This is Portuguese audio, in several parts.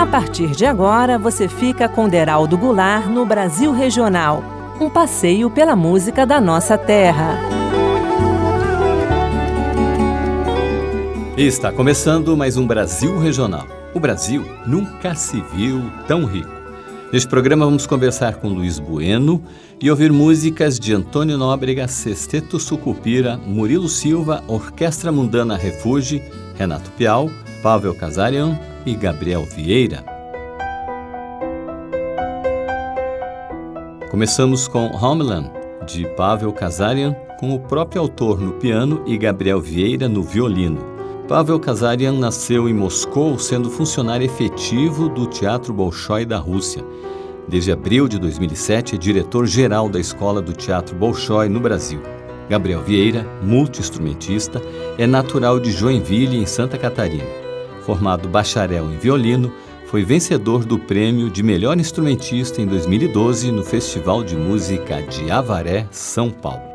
partir de agora, você fica com Deraldo Goulart no Brasil Regional, um passeio pela música da nossa terra. E está começando mais um Brasil Regional. O Brasil nunca se viu tão rico. Neste programa vamos conversar com Luiz Bueno e ouvir músicas de Antônio Nóbrega, Sexteto Sucupira, Murilo Silva, Orquestra Mundana Refuge, Renato Piau, Pavel Kazarian e Gabriel Vieira. Começamos com Homeland, de Pavel Kazarian, com o próprio autor no piano e Gabriel Vieira no violino. Pavel Kazarian nasceu em Moscou, sendo funcionário efetivo do Teatro Bolshoi da Rússia. Desde abril de 2007, é diretor-geral da Escola do Teatro Bolshoi no Brasil. Gabriel Vieira, multi-instrumentista, é natural de Joinville, em Santa Catarina. Formado bacharel em violino, foi vencedor do prêmio de melhor instrumentista em 2012 no Festival de Música de Avaré, São Paulo.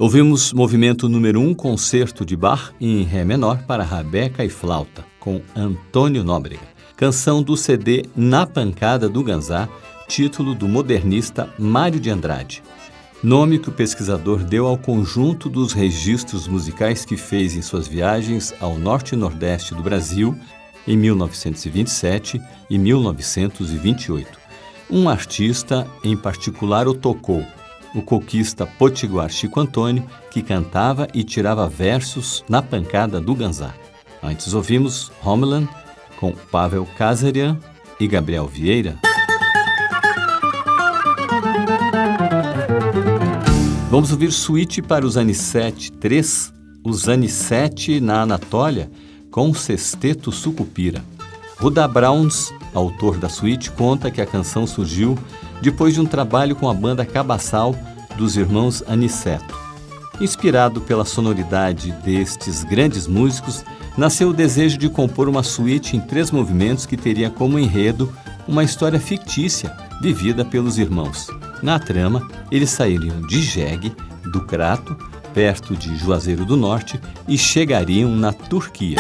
Ouvimos movimento número 1, concerto de Bach em Ré menor para rabeca e flauta, com Antônio Nóbrega. Canção do CD Na Pancada do Ganzá, título do modernista Mário de Andrade. Nome que o pesquisador deu ao conjunto dos registros musicais que fez em suas viagens ao norte e nordeste do Brasil em 1927 e 1928. Um artista em particular o tocou, o coquista potiguar Chico Antônio, que cantava e tirava versos na pancada do ganzá. Antes ouvimos Homeland, com Pavel Kazarian e Gabriel Vieira. Vamos ouvir suíte para os Zanissetti 3, os Zanissetti na Anatólia, com Sesteto Sucupira. Ruda Browns, autor da suíte, conta que a canção surgiu depois de um trabalho com a banda Cabassal dos irmãos Aniceto. Inspirado pela sonoridade destes grandes músicos, nasceu o desejo de compor uma suíte em 3 movimentos que teria como enredo uma história fictícia vivida pelos irmãos. Na trama, eles sairiam de Jegue, do Crato, perto de Juazeiro do Norte, e chegariam na Turquia.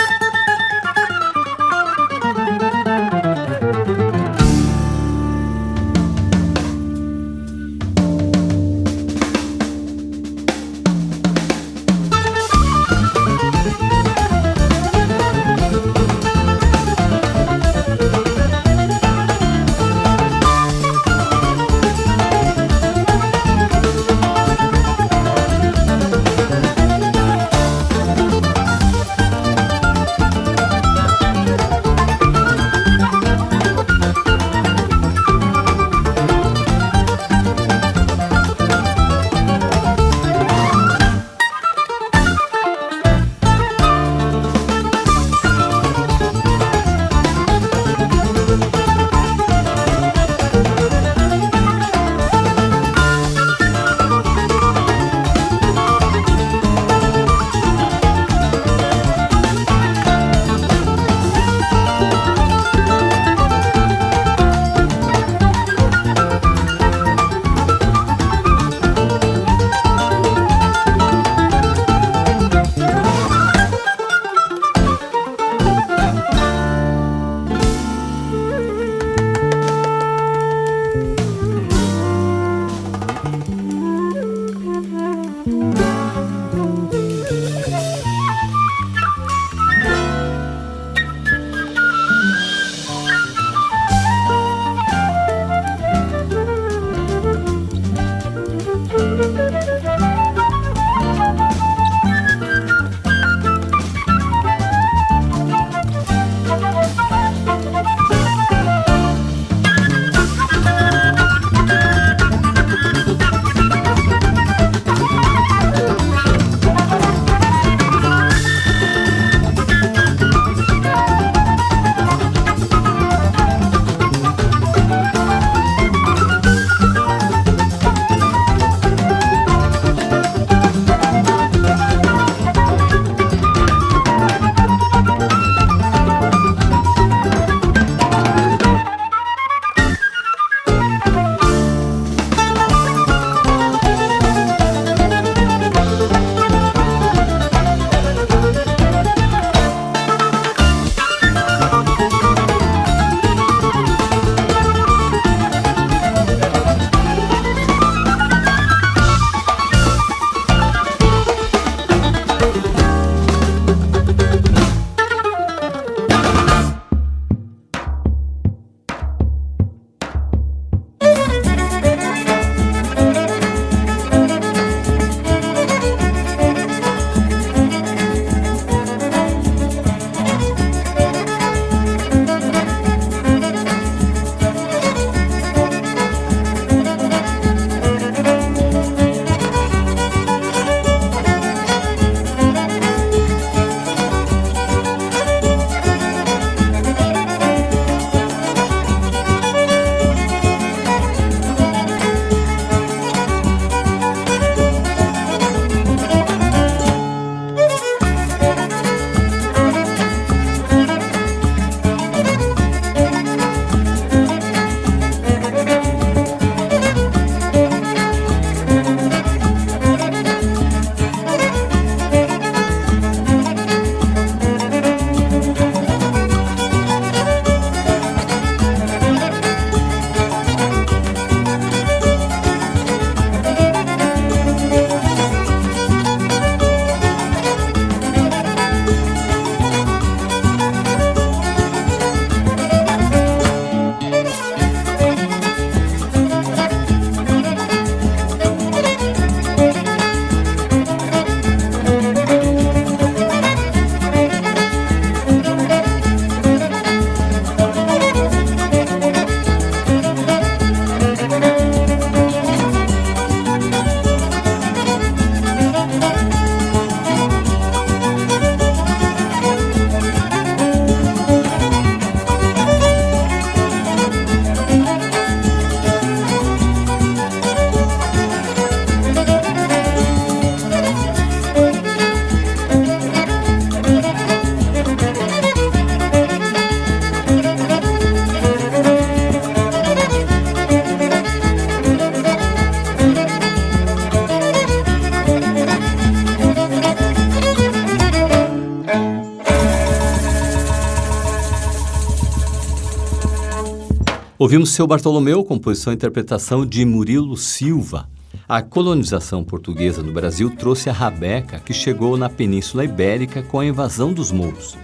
Ouvimos Seu Bartolomeu, composição e interpretação de Murilo Silva. A colonização portuguesa no Brasil trouxe a rabeca, que chegou na Península Ibérica com a invasão dos mouros.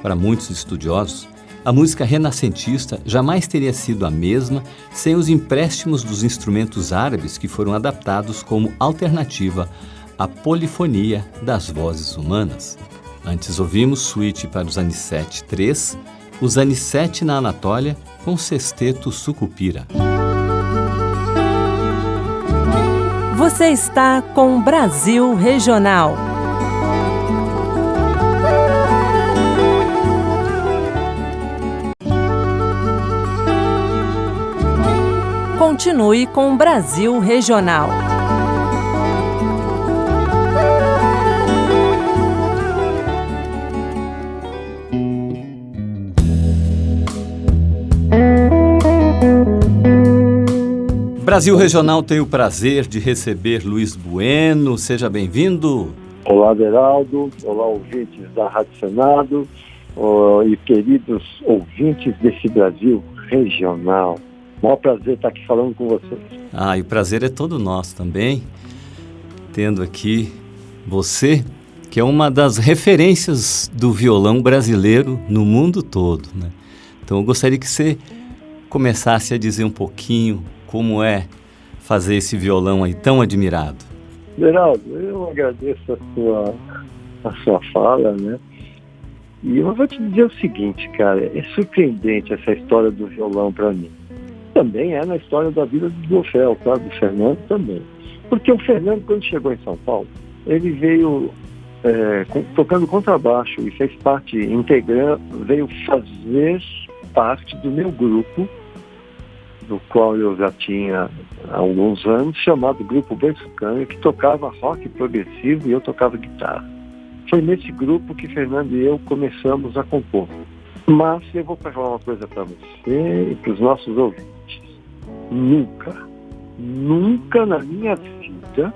Para muitos estudiosos, a música renascentista jamais teria sido a mesma sem os empréstimos dos instrumentos árabes que foram adaptados como alternativa à polifonia das vozes humanas. Antes ouvimos Suíte para os Anicete III, os Anicete na Anatólia, com Sexteto Sucupira. Você está com Brasil Regional. Continue com Brasil Regional. Brasil Regional tem o prazer de receber Luiz Bueno. Seja bem-vindo. Olá, Beraldo. Olá, ouvintes da Rádio Senado e queridos ouvintes desse Brasil Regional. Maior prazer estar aqui falando com vocês. E o prazer é todo nosso também, tendo aqui você, que é uma das referências do violão brasileiro no mundo todo, né? Então eu gostaria que você começasse a dizer um pouquinho como é fazer esse violão aí tão admirado. Beraldo, eu agradeço a sua fala, né? E eu vou te dizer o seguinte, cara, é surpreendente essa história do violão para mim. Também é na história da vida do Dofel, tá? Do Fernando também. Porque o Fernando, quando chegou em São Paulo, ele veio tocando contrabaixo e fez parte integrante, veio fazer parte do meu grupo, do qual eu já tinha há alguns anos, chamado Grupo Berçucânio, que tocava rock progressivo e eu tocava guitarra. Foi nesse grupo que Fernando e eu começamos a compor. Mas eu vou falar uma coisa para você e para os nossos ouvintes. Nunca na minha vida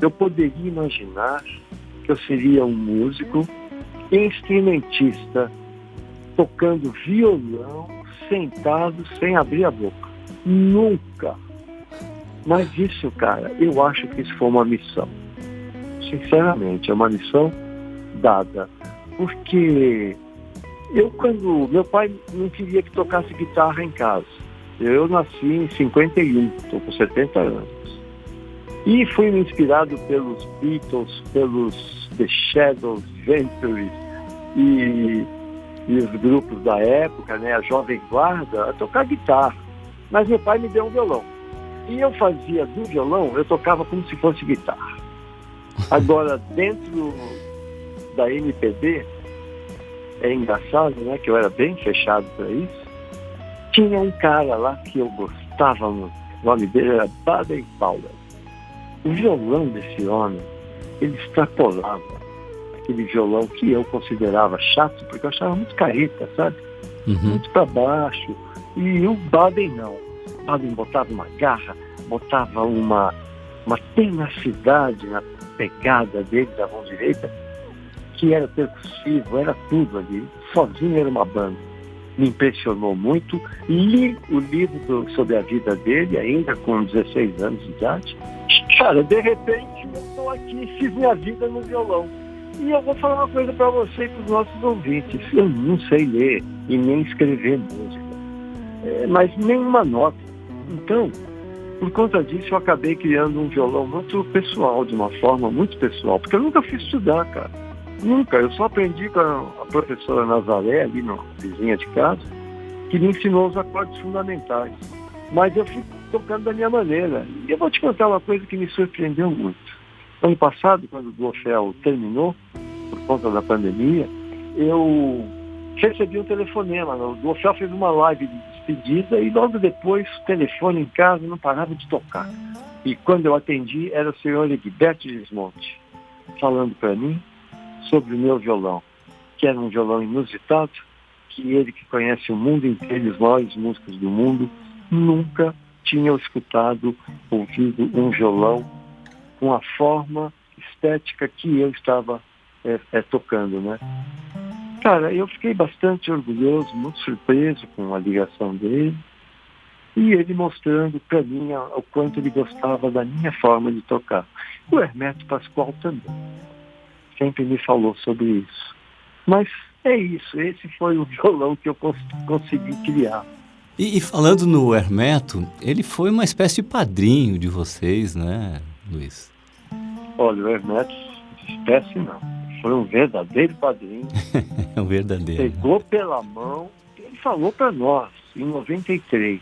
eu poderia imaginar que eu seria um músico instrumentista tocando violão sentado sem abrir a boca. Nunca. Mas isso, cara, eu acho que isso foi uma missão. Sinceramente, é uma missão dada. Porque quando meu pai não queria que tocasse guitarra em casa. Eu nasci em 51, estou com 70 anos. E fui me inspirado pelos Beatles, pelos The Shadows, Ventures e os grupos da época, né, a Jovem Guarda, a tocar guitarra. Mas meu pai me deu um violão. E eu fazia do violão, eu tocava como se fosse guitarra. Agora, dentro da MPB, é engraçado, né, que eu era bem fechado para isso. Tinha um cara lá que eu gostava muito. O nome dele era Baden Powell. O violão desse homem, ele extrapolava aquele violão que eu considerava chato, porque eu achava muito careta, sabe? Muito para baixo. E o Baden não. O Baden botava uma garra, botava uma tenacidade na pegada dele da mão direita, que era percussivo, era tudo ali. Sozinho era uma banda. Me impressionou muito. Li o livro sobre a vida dele, ainda com 16 anos de idade. Cara, de repente eu estou aqui, fiz minha vida no violão. E eu vou falar uma coisa para você e para os nossos ouvintes. Eu não sei ler e nem escrever música. Mas nenhuma nota. Então, por conta disso, eu acabei criando um violão muito pessoal, de uma forma muito pessoal. Porque eu nunca fui estudar, cara. Nunca. Eu só aprendi com a professora Nazaré, ali na vizinha de casa, que me ensinou os acordes fundamentais. Mas eu fui tocando da minha maneira. E eu vou te contar uma coisa que me surpreendeu muito. Ano passado, quando o Dofel terminou, por conta da pandemia, eu recebi um telefonema. O Dofel fez uma live de despedida e logo depois o telefone em casa não parava de tocar. E quando eu atendi, era o senhor Egberto Gismonti, falando para mim sobre o meu violão, que era um violão inusitado, que ele que conhece o mundo inteiro, os maiores músicos do mundo, nunca tinha escutado, ouvido um violão com a forma estética que eu estava tocando, né? Cara, eu fiquei bastante orgulhoso, muito surpreso com a ligação dele. E ele mostrando para mim o quanto ele gostava da minha forma de tocar. O Hermeto Pascoal também sempre me falou sobre isso. Mas é isso, esse foi o violão que eu consegui criar. E falando no Hermeto, ele foi uma espécie de padrinho de vocês, né, Luiz? Olha, o Hermeto, espécie não, foi um verdadeiro padrinho. É um verdadeiro. Pegou pela mão, ele falou para nós, em 93,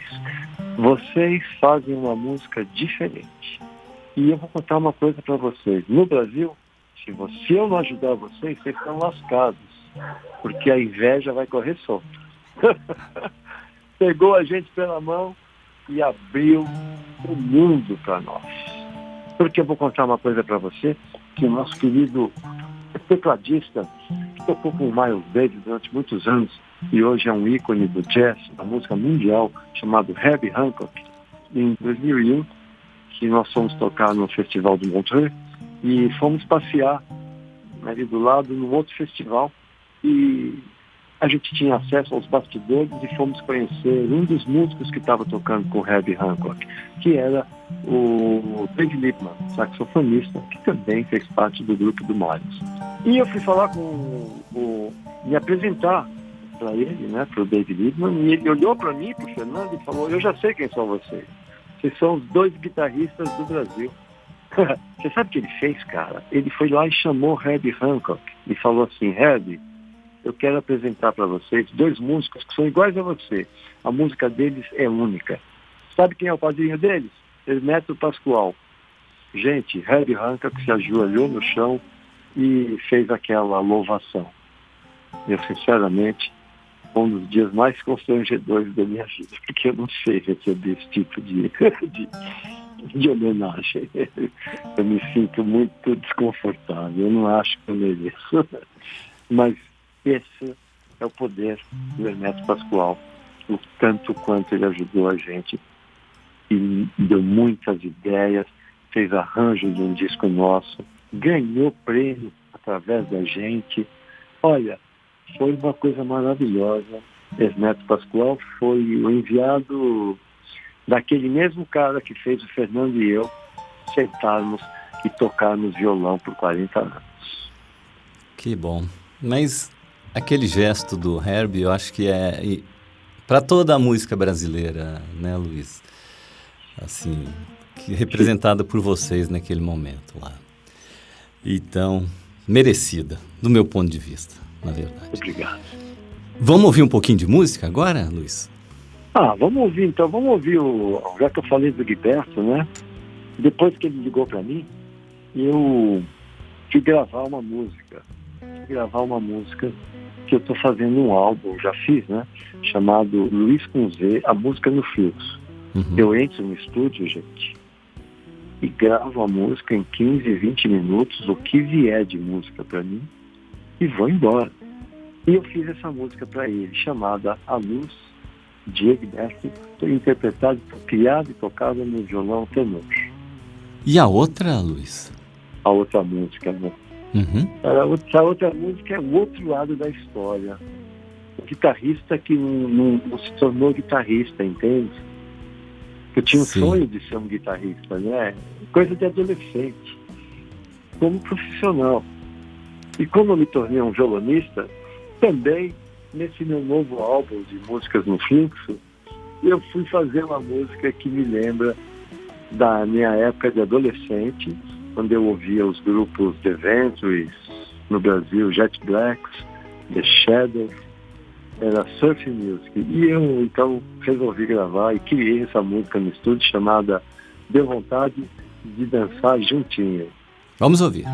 vocês fazem uma música diferente. E eu vou contar uma coisa para vocês. No Brasil, se eu não ajudar vocês estão lascados, porque a inveja vai correr solta. Pegou a gente pela mão e abriu o mundo para nós. Porque eu vou contar uma coisa para você, que o nosso querido tecladista, que tocou com o Miles Davis durante muitos anos, e hoje é um ícone do jazz, da música mundial, chamado Herbie Hancock, em 2001, que nós fomos tocar no Festival de Montreux, e fomos passear ali do lado num outro festival, e a gente tinha acesso aos bastidores e fomos conhecer um dos músicos que estava tocando com o Herbie Hancock, que era o Dave Liebman, saxofonista, que também fez parte do grupo do Miles. E eu fui falar me apresentar para ele, né, para o Dave Liebman, e ele olhou para mim, para o Fernando, e falou: eu já sei quem são vocês. Vocês são os 2 guitarristas do Brasil. Você sabe o que ele fez, cara? Ele foi lá e chamou Herbie Hancock e falou assim: Herbie, eu quero apresentar para vocês 2 músicos que são iguais a você. A música deles é única. Sabe quem é o padrinho deles? Hermeto Pascoal. Gente, Herbie Hancock se ajoelhou no chão e fez aquela louvação. Eu, sinceramente, foi um dos dias mais constrangedores da minha vida, porque eu não sei receber esse tipo de homenagem. Eu me sinto muito desconfortável, eu não acho que eu mereço. Mas esse é o poder do Hermeto Pascoal, o tanto quanto ele ajudou a gente e deu muitas ideias, fez arranjo de um disco nosso, ganhou prêmio através da gente. Olha, foi uma coisa maravilhosa. Hermeto Pascoal foi o enviado daquele mesmo cara que fez o Fernando e eu sentarmos e tocarmos violão por 40 anos. Que bom. Mas aquele gesto do Herbie, eu acho que é para toda a música brasileira, né, Luiz? Assim, representada por vocês naquele momento lá. Então, merecida, do meu ponto de vista, na verdade. Obrigado. Vamos ouvir um pouquinho de música agora, Luiz? Vamos ouvir então, já que eu falei do Gilberto, né? Depois que ele ligou para mim, eu fui gravar uma música que eu estou fazendo um álbum, já fiz, né? Chamado Luiz com Z, a música no fluxo. Uhum. Eu entro no estúdio, gente, e gravo a música em 15, 20 minutos, o que vier de música para mim, e vou embora. E eu fiz essa música para ele, chamada A Luz, de Egberto, interpretada, criada e tocada no violão tenor. E a outra, Luiz? A outra música, né? Uhum. A outra música é o outro lado da história. O guitarrista que não se tornou guitarrista, entende? Eu tinha um sonho de ser um guitarrista, né? Coisa de adolescente, como profissional. E como eu me tornei um violonista, também nesse meu novo álbum de músicas no fluxo, eu fui fazer uma música que me lembra da minha época de adolescente, quando eu ouvia os grupos The Ventures, no Brasil, Jet Blacks, The Shadows, era surf music. E eu, então, resolvi gravar e criei essa música no estúdio chamada Deu Vontade de Dançar Juntinho. Vamos ouvir.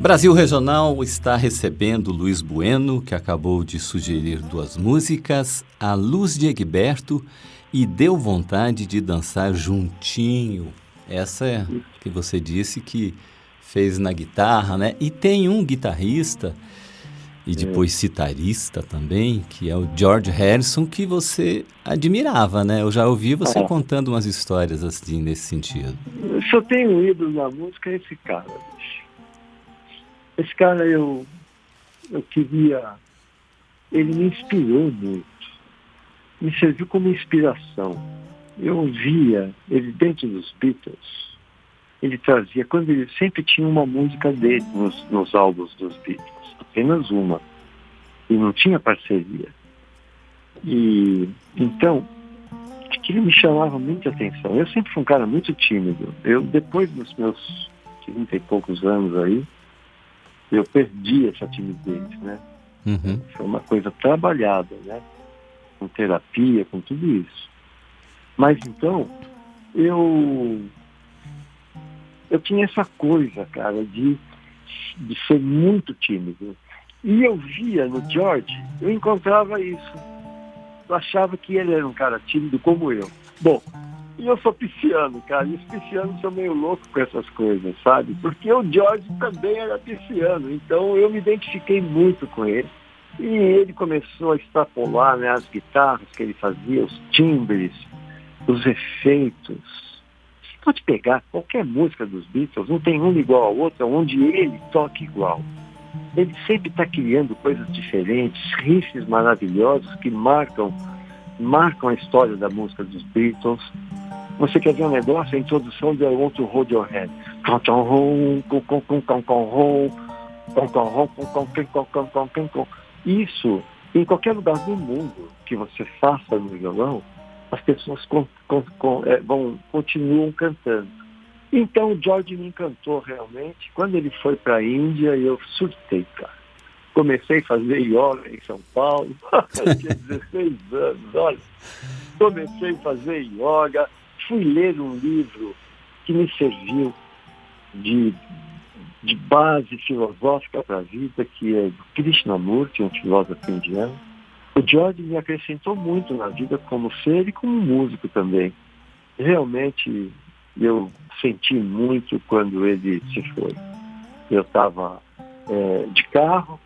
Brasil Regional está recebendo Luiz Bueno, que acabou de sugerir 2 músicas, A Luz de Egberto e Deu Vontade de Dançar Juntinho. Essa é que você disse que fez na guitarra, né? E tem um guitarrista e depois citarista também, que é o George Harrison, que você admirava, né? Eu já ouvi você contando umas histórias assim, nesse sentido. Se eu tenho um ídolo na música, é esse cara, bicho. Esse cara eu queria... Ele me inspirou muito. Me serviu como inspiração. Eu via ele dentro dos Beatles. Ele trazia... Quando ele sempre tinha uma música dele nos álbuns dos Beatles. Apenas uma. E não tinha parceria. E então, aquilo me chamava muita atenção. Eu sempre fui um cara muito tímido. Depois dos meus 30 e poucos anos aí, eu perdi essa timidez, né? Uhum. Foi uma coisa trabalhada, né? Com terapia, com tudo isso. Mas então, eu tinha essa coisa, cara, de ser muito tímido. E eu via no George, eu encontrava isso. Eu achava que ele era um cara tímido como eu. Bom, e eu sou pisciano, cara, e os piscianos são meio loucos com essas coisas, sabe? Porque o George também era pisciano, então eu me identifiquei muito com ele. E ele começou a extrapolar, né, as guitarras que ele fazia, os timbres, os efeitos. Você pode pegar qualquer música dos Beatles, não tem uma igual a outra, onde ele toca igual. Ele sempre está criando coisas diferentes, riffs maravilhosos que marcam a história da música dos Beatles. Você quer ver um negócio? A introdução de I Want to Hold Your Hand. Isso, em qualquer lugar do mundo que você faça no violão, as pessoas continuam cantando. Então o George me encantou realmente. Quando ele foi para a Índia, eu surtei, cara. Comecei a fazer yoga em São Paulo, eu tinha 16 anos, olha. Comecei a fazer yoga, fui ler um livro que me serviu de base filosófica para a vida, que é do Krishnamurti, um filósofo indiano. O George me acrescentou muito na vida como ser e como músico também. Realmente eu senti muito quando ele se foi. Eu estava de carro,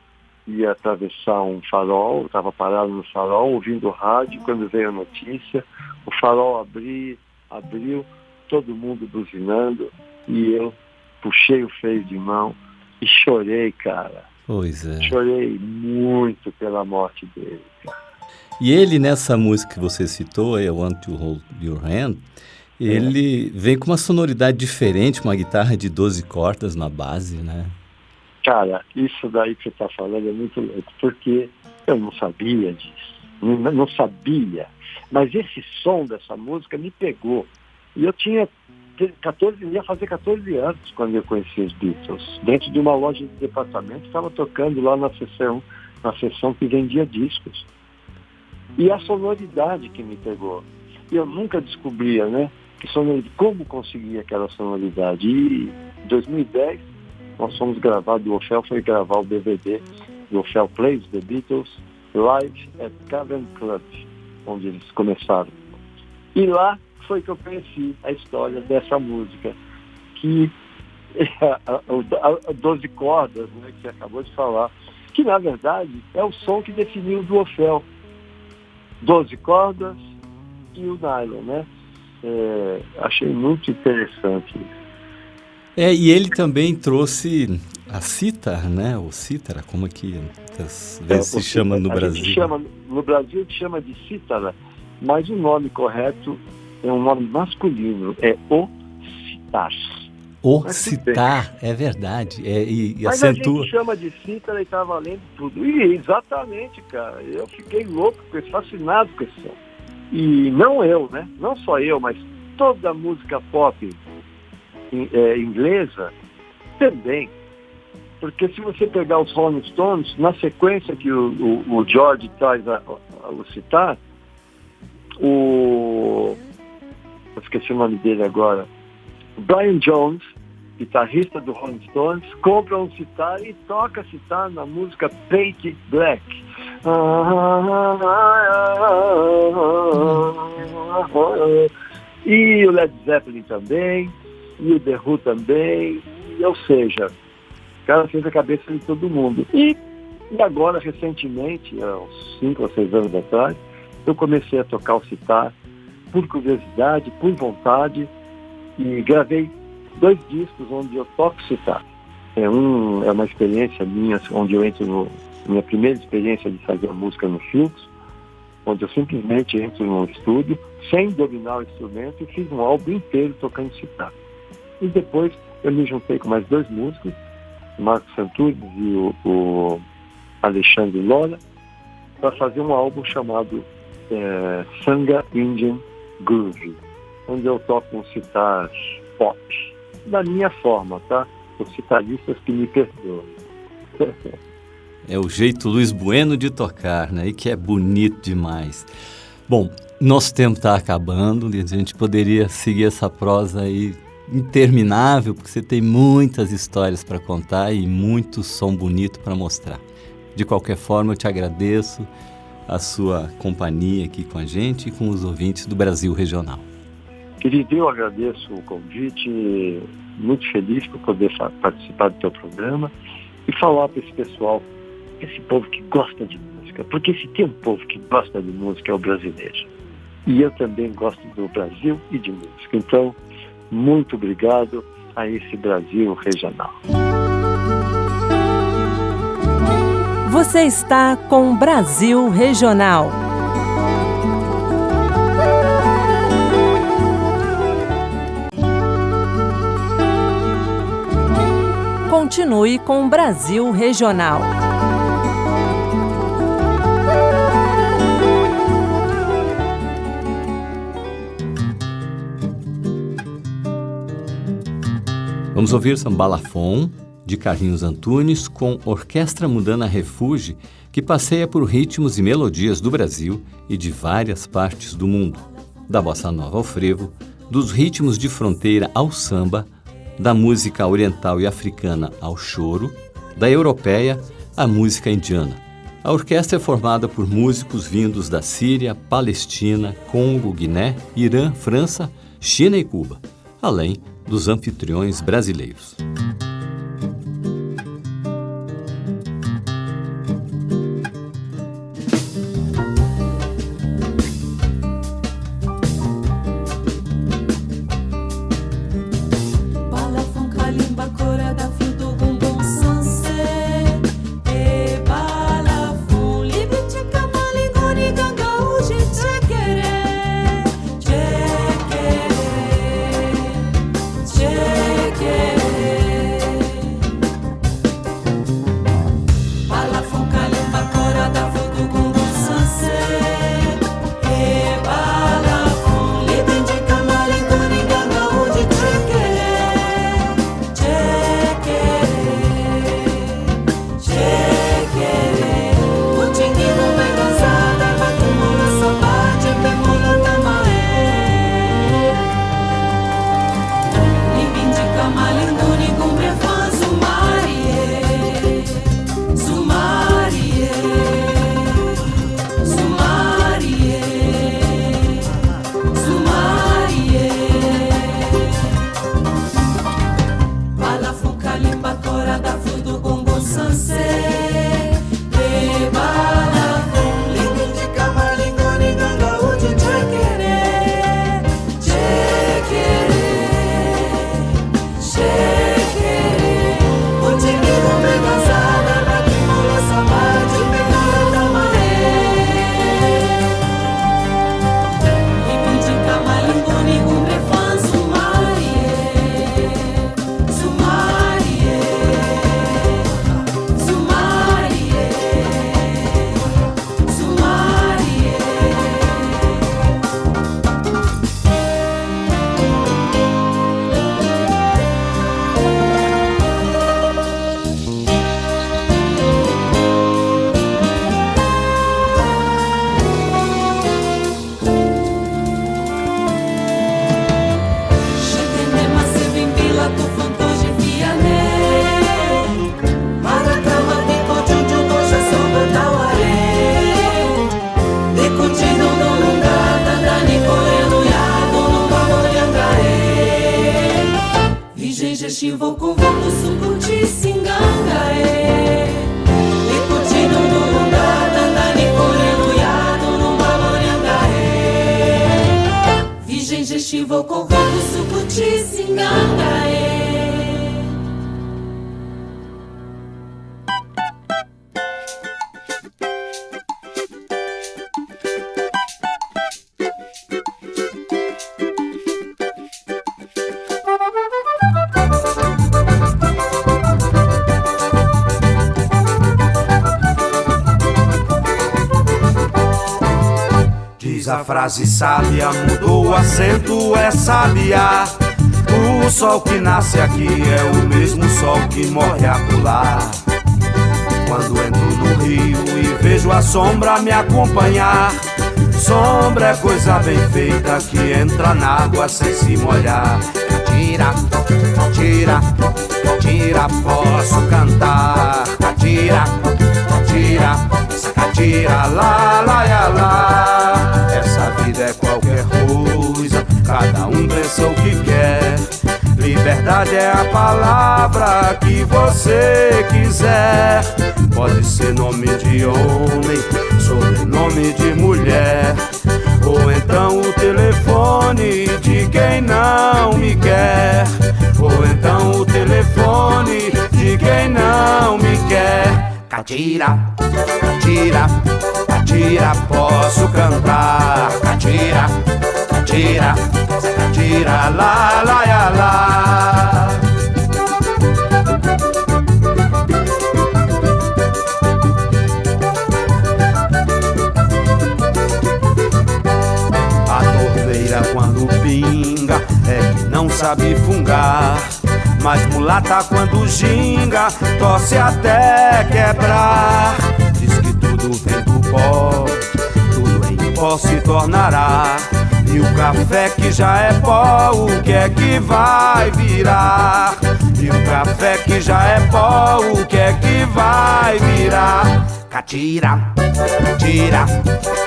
ia atravessar um farol, estava parado no farol, ouvindo o rádio, quando veio a notícia, o farol abriu, todo mundo buzinando, e eu puxei o freio de mão e chorei, cara. Pois é. Chorei muito pela morte dele, cara. E ele, nessa música que você citou, I Want to Hold Your Hand, ele vem com uma sonoridade diferente, uma guitarra de 12 cordas na base, né? Cara, isso daí que você está falando é muito louco, porque eu não sabia disso. Não sabia. Mas esse som dessa música me pegou. E eu tinha 14, ia fazer 14 anos quando eu conheci os Beatles. Dentro de uma loja de departamento, estava tocando lá na seção que vendia discos. E a sonoridade que me pegou. Eu nunca descobria, né? Como conseguir aquela sonoridade. E em 2010, nós fomos gravar, o Orfeu foi gravar o DVD do Orfeu Plays The Beatles Live at Cavern Club, onde eles começaram. E lá foi que eu conheci a história dessa música, que a 12 cordas, né, que você acabou de falar, que na verdade é o som que definiu o do Orfeu. 12 cordas e o nylon, né? Achei muito interessante isso. E ele também trouxe a cítara, né? Ou cítara, como é que às vezes se chama no Brasil? No Brasil a gente chama de cítara, mas o nome correto é um nome masculino, é o citar. O citar, é verdade. Mas acentua. A gente chama de cítara e tá valendo tudo. E exatamente, cara, eu fiquei louco, fascinado com esse som. E não eu, né? Não só eu, mas toda a música pop inglesa também. Porque se você pegar os Rolling Stones, na sequência que o George traz o citar, eu esqueci o nome dele agora, o Brian Jones guitarrista do Rolling Stones, compra um sitar e toca sitar na música Paint It Black. E o Led Zeppelin também, e o The Who também, ou seja, o cara fez a cabeça de todo mundo. E agora, recentemente, há uns 5 ou 6 anos atrás, eu comecei a tocar o sitar por curiosidade, por vontade, e gravei 2 discos onde eu toco sitar. É uma experiência minha, onde eu entro minha primeira experiência de fazer música no fluxo, onde eu simplesmente entro num estúdio, sem dominar o instrumento, e fiz um álbum inteiro tocando sitar. E depois eu me juntei com mais 2 músicos, o Marcos Santunes e o Alexandre Lora, para fazer um álbum chamado Sangha Indian Groove, onde eu toco um sitar pop, da minha forma, tá? Os sitaristas que me perdoam. É o jeito Luiz Bueno de tocar, né? E que é bonito demais. Bom, nosso tempo está acabando, a gente poderia seguir essa prosa aí interminável, porque você tem muitas histórias para contar e muito som bonito para mostrar. De qualquer forma, eu te agradeço a sua companhia aqui com a gente e com os ouvintes do Brasil Regional. Querido, eu agradeço o convite, muito feliz por poder participar do teu programa e falar para esse pessoal, esse povo que gosta de música, porque se tem um povo que gosta de música é o brasileiro. E eu também gosto do Brasil e de música. Então, muito obrigado a esse Brasil Regional. Você está com Brasil Regional. Continue com Brasil Regional. Vamos ouvir Sambalafon, de Carlinhos Antunes, com Orquestra Mundana Refuge, que passeia por ritmos e melodias do Brasil e de várias partes do mundo, da bossa nova ao frevo, dos ritmos de fronteira ao samba, da música oriental e africana ao choro, da europeia à música indiana. A orquestra é formada por músicos vindos da Síria, Palestina, Congo, Guiné, Irã, França, China e Cuba, além dos anfitriões brasileiros. Yeah. Gestivo, convoco, sucuti, singanga, Licutino, nurunda, dandani, coreno, yado, numbalorianga, Virgem, gestivo, convoco, sucuti, singanga, A frase sábia mudou o acento, é sabiá. O sol que nasce aqui é o mesmo sol que morre acolá. Quando entro no rio e vejo a sombra me acompanhar, sombra é coisa bem feita que entra na água sem se molhar. Catira, catira, catira, posso cantar. Catira, catira, catira, lá, lá, lá, lá. Essa vida é qualquer coisa, cada um pensa o que quer. Liberdade é a palavra que você quiser. Pode ser nome de homem, sobrenome de mulher, ou então o telefone de quem não me quer. Ou então o telefone de quem não me quer. Catira, catira, catira, posso cantar. Catira, catira, catira, lá, lá, lá, lá. A torneira quando pinga é que não sabe fungar, mas mulata quando ginga torce até quebrar. Diz que tudo vem do pó, tudo em pó se tornará. E o café que já é pó, o que é que vai virar? E o café que já é pó, o que é que vai virar? Catira, catira,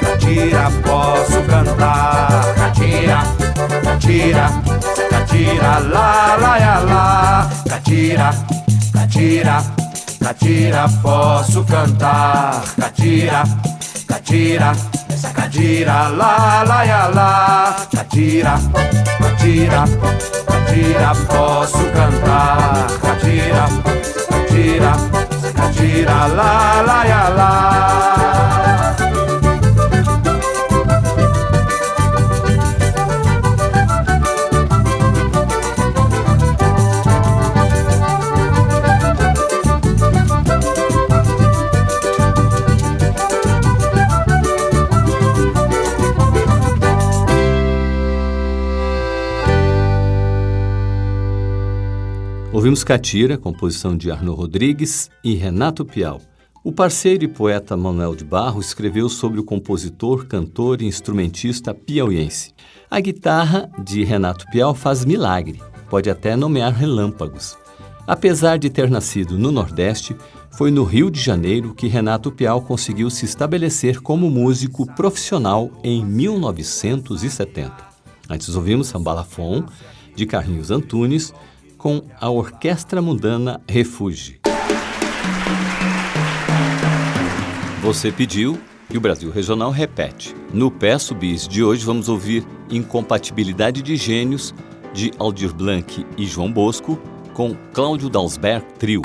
catira, posso cantar. Catira, catira, catira, lá, lá, lá, lá. Catira, catira, catira, posso cantar. Catira, catira, catira, lá, lá, lá, lá. Catira, catira, catira, posso cantar. Catira, catira, catira, lá, lá, lá, lá. Ouvimos Catira, composição de Arnaud Rodrigues e Renato Piau. O parceiro e poeta Manuel de Barro escreveu sobre o compositor, cantor e instrumentista piauiense. A guitarra de Renato Piau faz milagre, pode até nomear relâmpagos. Apesar de ter nascido no Nordeste, foi no Rio de Janeiro que Renato Piau conseguiu se estabelecer como músico profissional em 1970. Antes ouvimos Sambalafon, de Carlinhos Antunes, com a Orquestra Mundana Refuge. Você pediu e o Brasil Regional repete. No Peço Bis de hoje vamos ouvir Incompatibilidade de Gênios, de Aldir Blanc e João Bosco, com Cláudio Dalsberg Trio.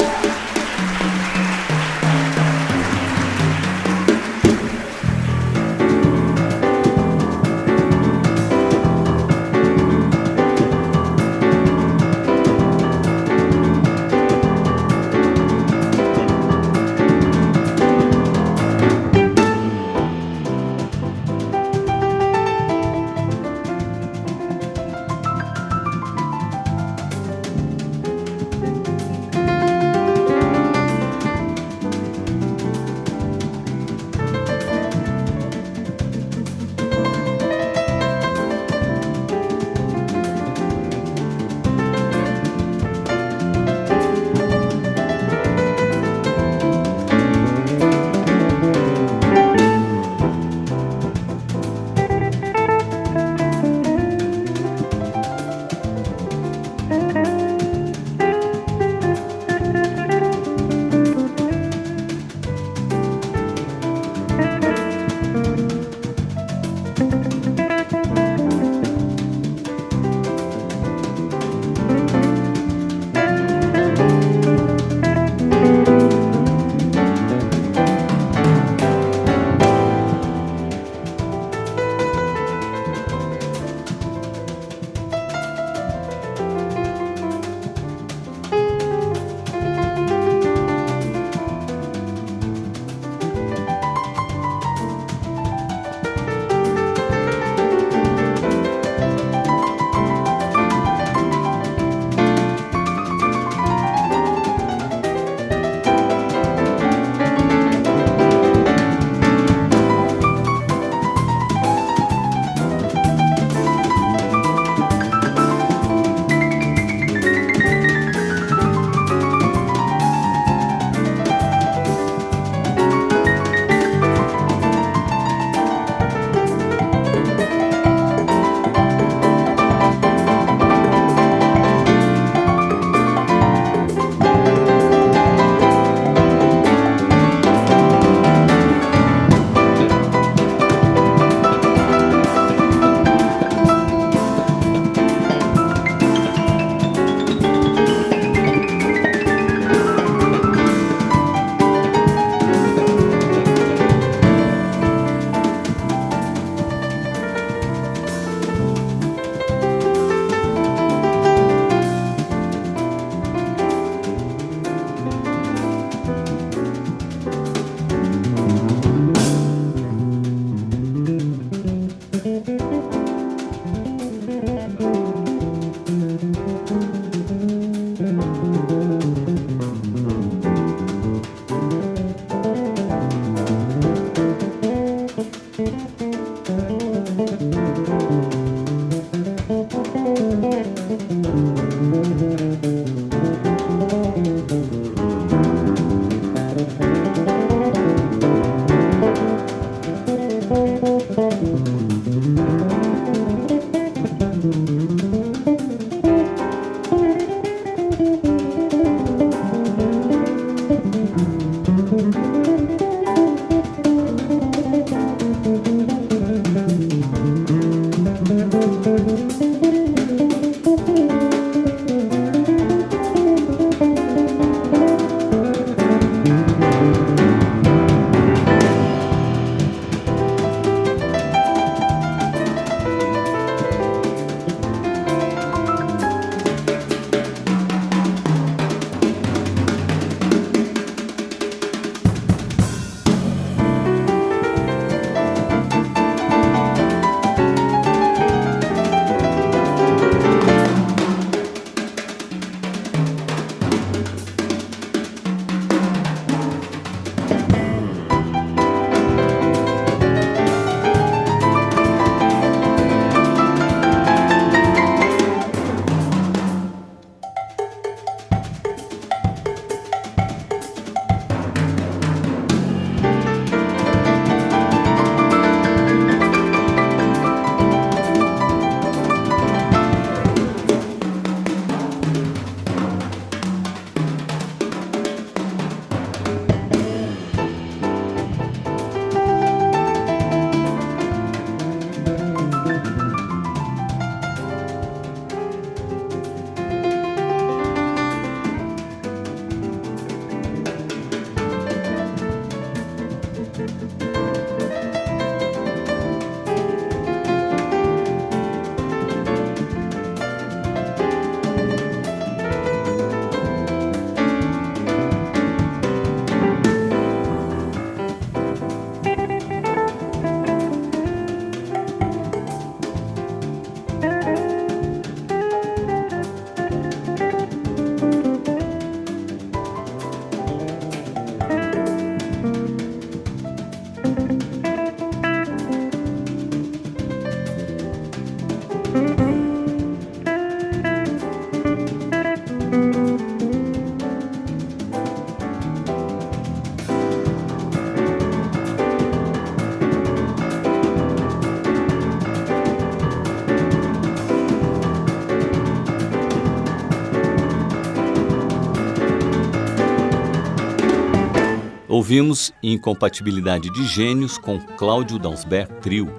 Ouvimos Incompatibilidade de Gênios com Cláudio Dansberg Trio.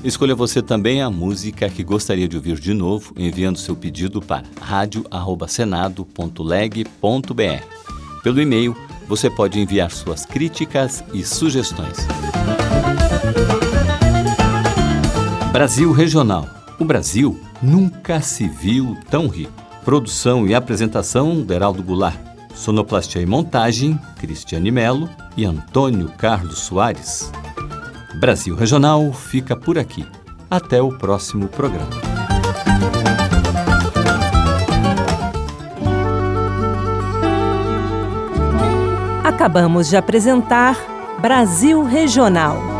Escolha você também a música que gostaria de ouvir de novo, enviando seu pedido para radio@senado.leg.br. Pelo e-mail, você pode enviar suas críticas e sugestões. Brasil Regional. O Brasil nunca se viu tão rico. Produção e apresentação, Beraldo Goulart. Sonoplastia e montagem, Cristiane Melo e Antônio Carlos Soares. Brasil Regional fica por aqui. Até o próximo programa. Acabamos de apresentar Brasil Regional.